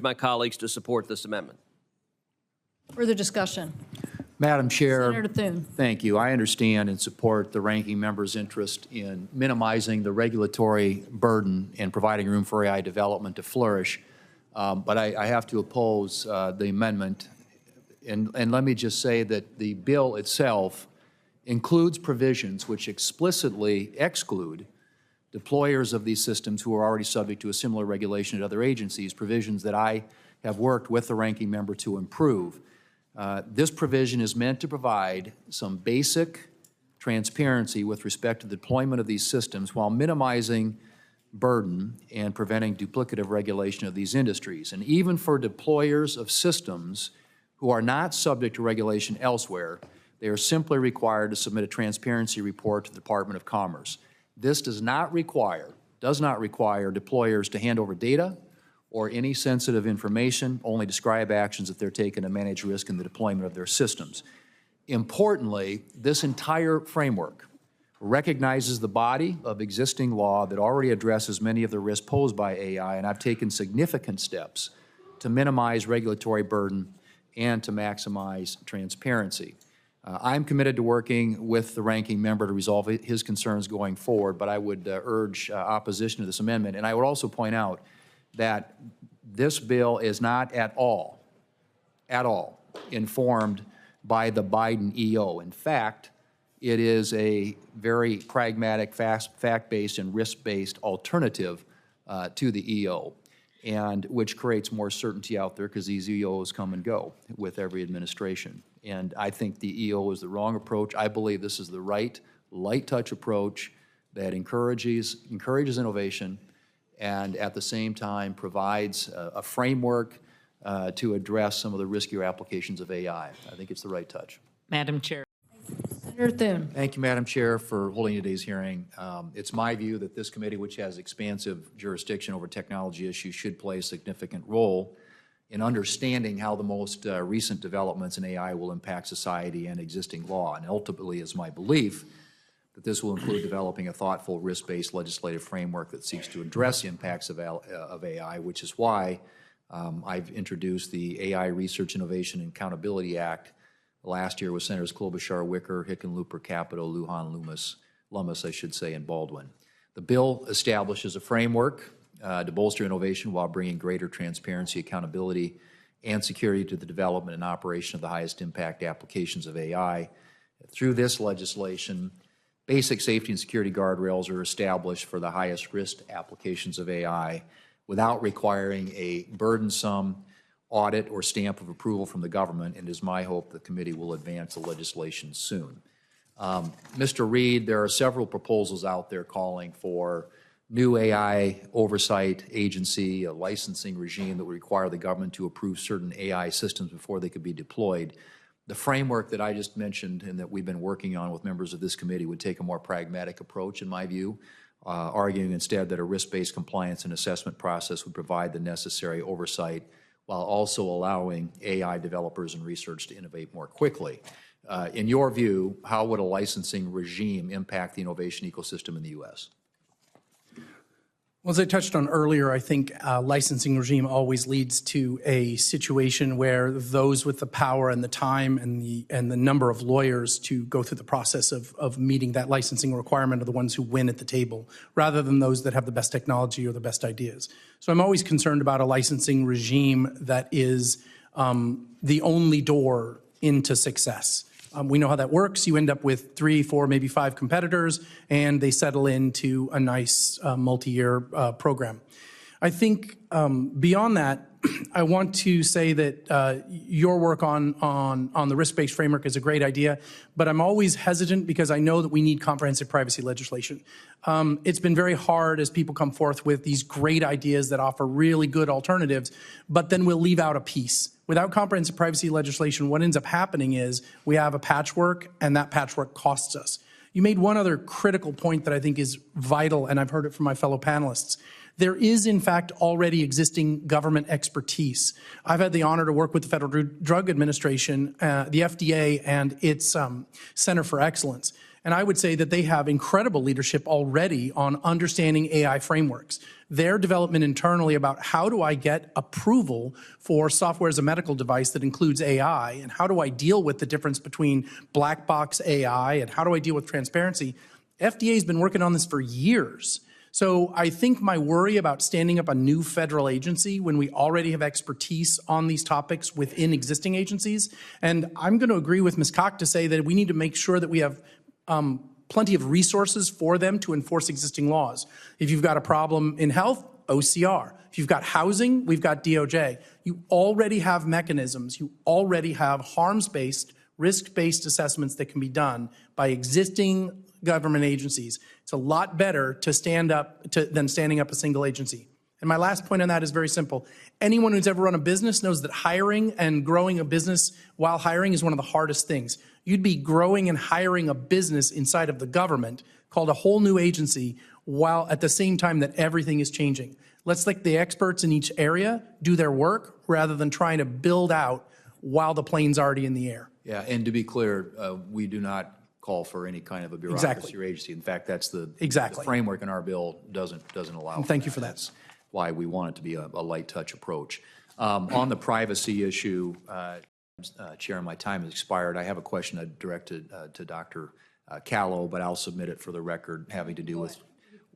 my colleagues to support this amendment. Further discussion? Madam Chair, Senator Thune. thank you. I understand and support the ranking member's interest in minimizing the regulatory burden and providing room for AI development to flourish. But I have to oppose the amendment. And let me just say that the bill itself includes provisions which explicitly exclude deployers of these systems who are already subject to a similar regulation at other agencies, provisions that I have worked with the ranking member to improve. This provision is meant to provide some basic transparency with respect to the deployment of these systems while minimizing burden and preventing duplicative regulation of these industries. And even for deployers of systems who are not subject to regulation elsewhere, they are simply required to submit a transparency report to the Department of Commerce. This does not require deployers to hand over data or any sensitive information, only describe actions that they're taking to manage risk in the deployment of their systems. Importantly, this entire framework recognizes the body of existing law that already addresses many of the risks posed by AI, and I've taken significant steps to minimize regulatory burden and to maximize transparency. I'm committed to working with the ranking member to resolve his concerns going forward, but I would urge opposition to this amendment. And I would also point out that this bill is not at all informed by the Biden EO. In fact, it is a very pragmatic, fact-based, and risk-based alternative to the EO, and which creates more certainty out there because these EOs come and go with every administration. And I think the EO is the wrong approach. I believe this is the right, light-touch approach that encourages innovation and at the same time provides a framework to address some of the riskier applications of AI. I think it's the right touch. Madam Chair. Senator Thune. Thank you, Madam Chair, for holding today's hearing. It's my view that this committee, which has expansive jurisdiction over technology issues, should play a significant role in understanding how the most recent developments in AI will impact society and existing law. And ultimately, it's my belief that this will include developing a thoughtful, risk-based legislative framework that seeks to address the impacts of AI, which is why I've introduced the AI Research, Innovation, and Accountability Act last year with Senators Klobuchar, Wicker, Hickenlooper, Capito, Lujan, Lummis, I should say, and Baldwin. The bill establishes a framework to bolster innovation while bringing greater transparency, accountability, and security to the development and operation of the highest impact applications of AI. Through this legislation, basic safety and security guardrails are established for the highest risk applications of AI without requiring a burdensome audit or stamp of approval from the government, and it is my hope the committee will advance the legislation soon. Mr. Reed, there are several proposals out there calling for new AI oversight agency, a licensing regime that would require the government to approve certain AI systems before they could be deployed. The framework that I just mentioned and that we've been working on with members of this committee would take a more pragmatic approach, in my view, arguing instead that a risk-based compliance and assessment process would provide the necessary oversight while also allowing AI developers and research to innovate more quickly. In your view, how would a licensing regime impact the innovation ecosystem in the U.S.? Well, as I touched on earlier, I think a licensing regime always leads to a situation where those with the power and the time and the number of lawyers to go through the process of meeting that licensing requirement are the ones who win at the table, rather than those that have the best technology or the best ideas. So I'm always concerned about a licensing regime that is the only door into success. We know how that works. You end up with 3, 4, maybe 5 competitors, and they settle into a nice multi-year program. I think beyond that, I want to say that your work on the risk-based framework is a great idea, but I'm always hesitant because I know that we need comprehensive privacy legislation. It's been very hard as people come forth with these great ideas that offer really good alternatives, but then we'll leave out a piece. Without comprehensive privacy legislation, what ends up happening is we have a patchwork, and that patchwork costs us. You made one other critical point that I think is vital, and I've heard it from my fellow panelists. There is, in fact, already existing government expertise. I've had the honor to work with the Federal Drug Administration, the FDA, and its Center for Excellence. And I would say that they have incredible leadership already on understanding AI frameworks. Their development internally about how do I get approval for software as a medical device that includes AI, and how do I deal with the difference between black box AI, and how do I deal with transparency? FDA has been working on this for years. So I think my worry about standing up a new federal agency when we already have expertise on these topics within existing agencies, and I'm going to agree with Ms. Koch to say that we need to make sure that we have plenty of resources for them to enforce existing laws. If you've got a problem in health, OCR. If you've got housing, we've got DOJ. You already have mechanisms. You already have harms-based, risk-based assessments that can be done by existing government agencies. It's a lot better to stand up than standing up a single agency. And my last point on that is very simple. Anyone who's ever run a business knows that hiring and growing a business while hiring is one of the hardest things. You'd be growing and hiring a business inside of the government called a whole new agency while at the same time that everything is changing. Let's let the experts in each area do their work rather than trying to build out while the plane's already in the air. Yeah, and to be clear, we do not call for any kind of a bureaucracy or agency. In fact, that's the framework in our bill doesn't allow. And thank you for that. That's why we want it to be a light touch approach. On the privacy issue, Chair, my time has expired. I have a question I'd direct to Dr. Callow, but I'll submit it for the record having to do with,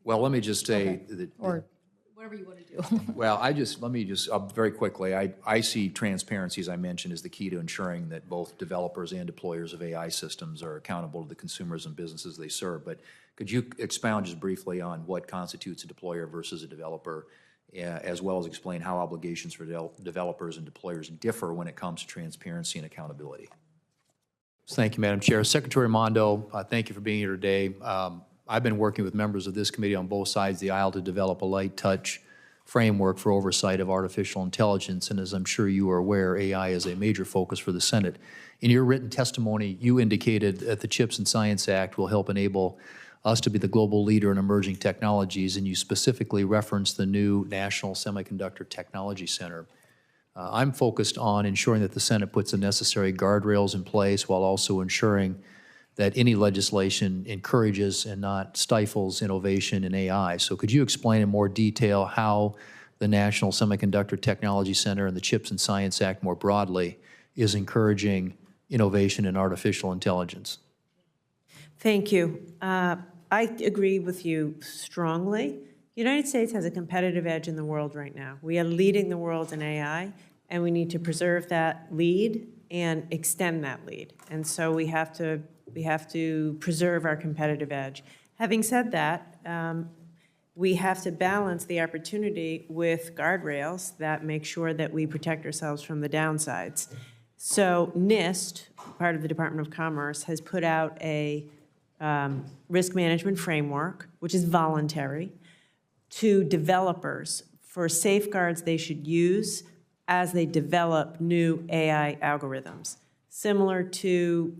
well, let me just say that, Or whatever you want to do. well, let me just very quickly, I see transparency, as I mentioned, as the key to ensuring that both developers and deployers of AI systems are accountable to the consumers and businesses they serve. But could you expound just briefly on what constitutes a deployer versus a developer, as well as explain how obligations for developers and deployers differ when it comes to transparency and accountability? Thank you, Madam Chair. Secretary Mondo, thank you for being here today. I've been working with members of this committee on both sides of the aisle to develop a light touch framework for oversight of artificial intelligence, and as I'm sure you are aware, AI is a major focus for the Senate. In your written testimony, you indicated that the CHIPS and Science Act will help enable us to be the global leader in emerging technologies, and you specifically referenced the new National Semiconductor Technology Center. I'm focused on ensuring that the Senate puts the necessary guardrails in place while also ensuring that any legislation encourages and not stifles innovation in AI. So could you explain in more detail how the National Semiconductor Technology Center and the CHIPS and Science Act more broadly is encouraging innovation in artificial intelligence? Thank you. I agree with you strongly. The United States has a competitive edge in the world right now. We are leading the world in AI, and we need to preserve that lead and extend that lead. And so we have to preserve our competitive edge. Having said that, we have to balance the opportunity with guardrails that make sure that we protect ourselves from the downsides. So NIST, part of the Department of Commerce, has put out a risk management framework, which is voluntary, to developers for safeguards they should use as they develop new AI algorithms, similar to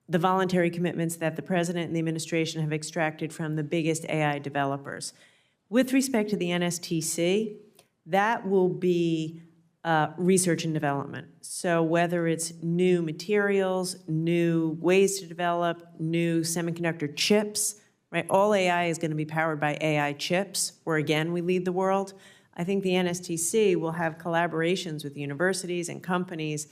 the voluntary commitments that the President and the administration have extracted from the biggest AI developers. With respect to the NSTC, that will be research and development. So whether it's new materials, new ways to develop, new semiconductor chips, right? All AI is going to be powered by AI chips, where again, we lead the world. I think the NSTC will have collaborations with universities and companies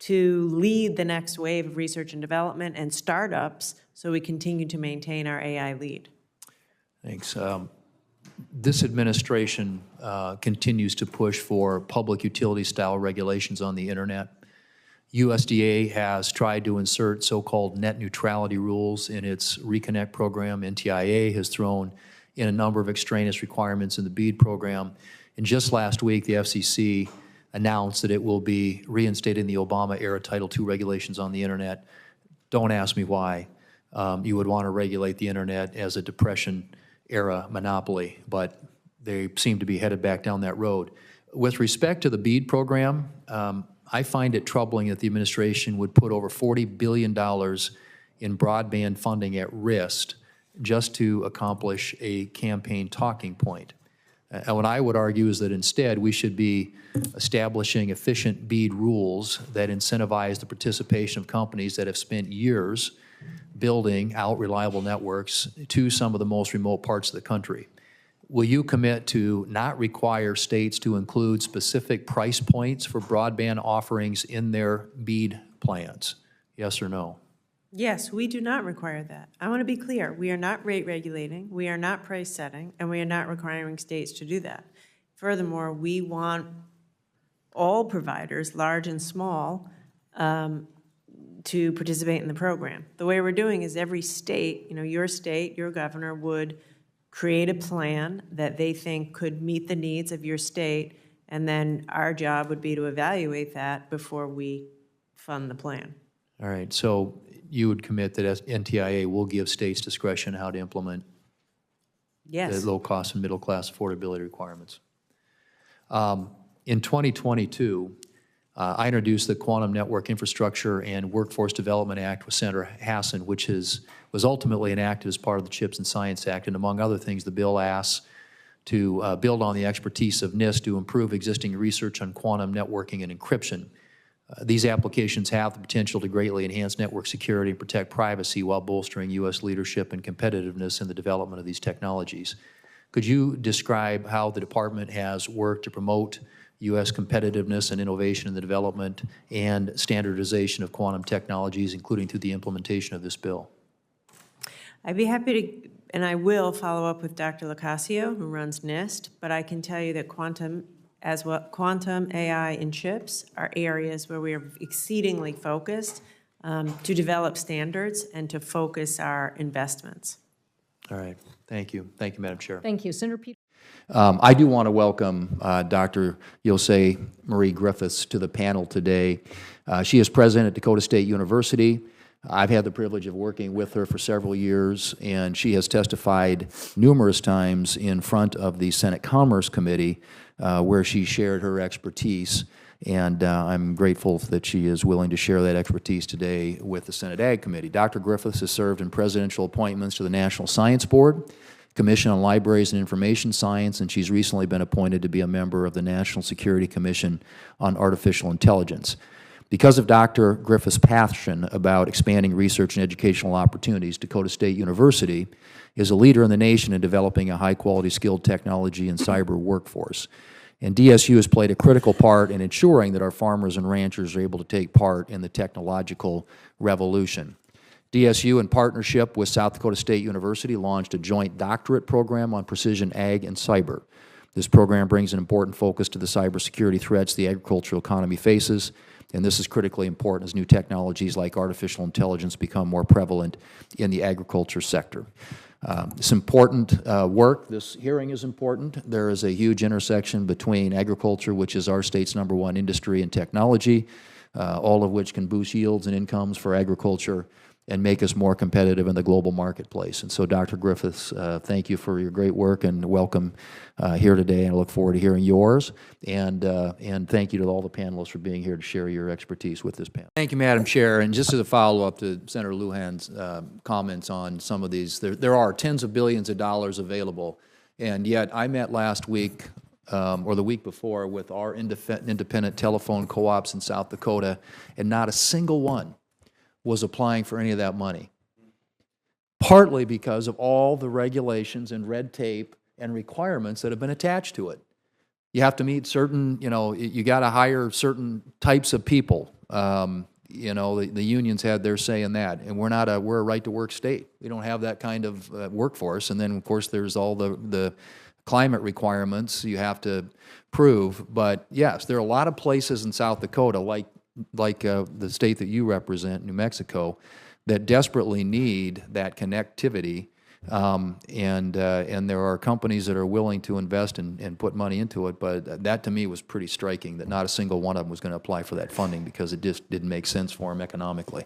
to lead the next wave of research and development and startups so we continue to maintain our AI lead. Thanks. This administration continues to push for public utility-style regulations on the internet. USDA has tried to insert so-called net neutrality rules in its Reconnect program. NTIA has thrown in a number of extraneous requirements in the BEAD program. And just last week, the FCC announced that it will be reinstating the Obama-era Title II regulations on the internet. Don't ask me why you would want to regulate the internet as a Depression-era monopoly, but they seem to be headed back down that road. With respect to the BEAD program, I find it troubling that the administration would put over $40 billion in broadband funding at risk just to accomplish a campaign talking point. And what I would argue is that instead we should be establishing efficient BEAD rules that incentivize the participation of companies that have spent years building out reliable networks to some of the most remote parts of the country. Will you commit to not require states to include specific price points for broadband offerings in their BEAD plans? Yes or no? Yes, we do not require that. I want to be clear. We are not rate regulating, we are not price setting, and we are not requiring states to do that. Furthermore, we want all providers, large and small, to participate in the program. The way we're doing is every state, your governor would create a plan that they think could meet the needs of your state, and then our job would be to evaluate that before we fund the plan. All right, so you would commit that NTIA will give states discretion how to implement Yes. the low-cost and middle-class affordability requirements. In 2022, I introduced the Quantum Network Infrastructure and Workforce Development Act with Senator Hassan, which was ultimately enacted as part of the CHIPS and Science Act. And among other things, the bill asks to build on the expertise of NIST to improve existing research on quantum networking and encryption. These applications have the potential to greatly enhance network security and protect privacy while bolstering U.S. leadership and competitiveness in the development of these technologies. Could you describe how the department has worked to promote U.S. competitiveness and innovation in the development and standardization of quantum technologies, including through the implementation of this bill? I'd be happy to, and I will follow up with Dr. Locascio, who runs NIST, but I can tell you that quantum, AI, and chips are areas where we are exceedingly focused to develop standards and to focus our investments. All right. Thank you. Thank you, Madam Chair. Thank you. Senator Peter. I do want to welcome Dr. Jose Marie Griffiths to the panel today. She is president at Dakota State University. I've had the privilege of working with her for several years, and she has testified numerous times in front of the Senate Commerce Committee where she shared her expertise, and I'm grateful that she is willing to share that expertise today with the Senate Ag Committee. Dr. Griffiths has served in presidential appointments to the National Science Board, Commission on Libraries and Information Science, and she's recently been appointed to be a member of the National Security Commission on Artificial Intelligence. Because of Dr. Griffiths' passion about expanding research and educational opportunities, Dakota State University is a leader in the nation in developing a high-quality skilled technology and cyber workforce. And DSU has played a critical part in ensuring that our farmers and ranchers are able to take part in the technological revolution. DSU, in partnership with South Dakota State University, launched a joint doctorate program on precision ag and cyber. This program brings an important focus to the cybersecurity threats the agricultural economy faces, and this is critically important as new technologies like artificial intelligence become more prevalent in the agriculture sector. It's important work. This hearing is important. There is a huge intersection between agriculture, which is our state's #1 industry, and technology, all of which can boost yields and incomes for agriculture and make us more competitive in the global marketplace. And so, Dr. Griffiths, thank you for your great work and welcome here today, and I look forward to hearing yours. And thank you to all the panelists for being here to share your expertise with this panel. Thank you, Madam Chair. And just as a follow-up to Senator Lujan's comments on some of these, there are tens of billions of dollars available, and yet I met last week or the week before with our independent telephone co-ops in South Dakota, and not a single one was applying for any of that money, partly because of all the regulations and red tape and requirements that have been attached to it. You have to meet certain, you got to hire certain types of people. The unions had their say in that, and we're a right-to-work state. We don't have that kind of workforce, and then, of course, there's all the climate requirements you have to prove. But yes, there are a lot of places in South Dakota, like the state that you represent, New Mexico, that desperately need that connectivity, and there are companies that are willing to invest and put money into it, but that to me was pretty striking, that not a single one of them was going to apply for that funding because it just didn't make sense for them economically.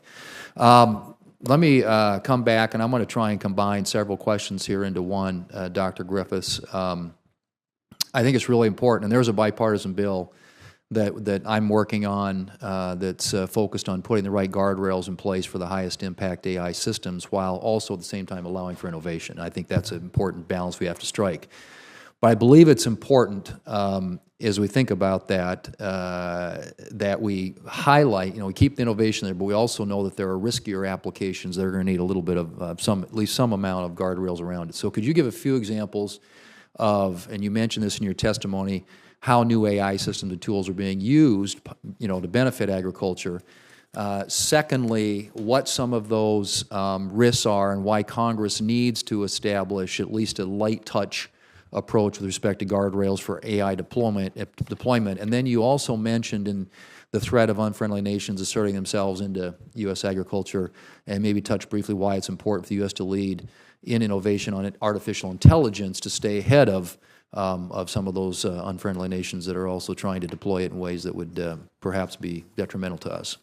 Let me come back, and I'm going to try and combine several questions here into one, Dr. Griffiths. I think it's really important, and there's a bipartisan bill that I'm working on that's focused on putting the right guardrails in place for the highest impact AI systems while also at the same time allowing for innovation. I think that's an important balance we have to strike. But I believe it's important as we think about that, that we highlight, we keep the innovation there, but we also know that there are riskier applications that are going to need a little bit of at least some amount of guardrails around it. So could you give a few examples of, and you mentioned this in your testimony, how new AI systems and tools are being used, to benefit agriculture? Secondly, what some of those risks are and why Congress needs to establish at least a light touch approach with respect to guardrails for AI deployment. And then you also mentioned in the threat of unfriendly nations asserting themselves into U.S. agriculture, and maybe touch briefly why it's important for the U.S. to lead in innovation on artificial intelligence to stay ahead of some of those unfriendly nations that are also trying to deploy it in ways that would perhaps be detrimental to us.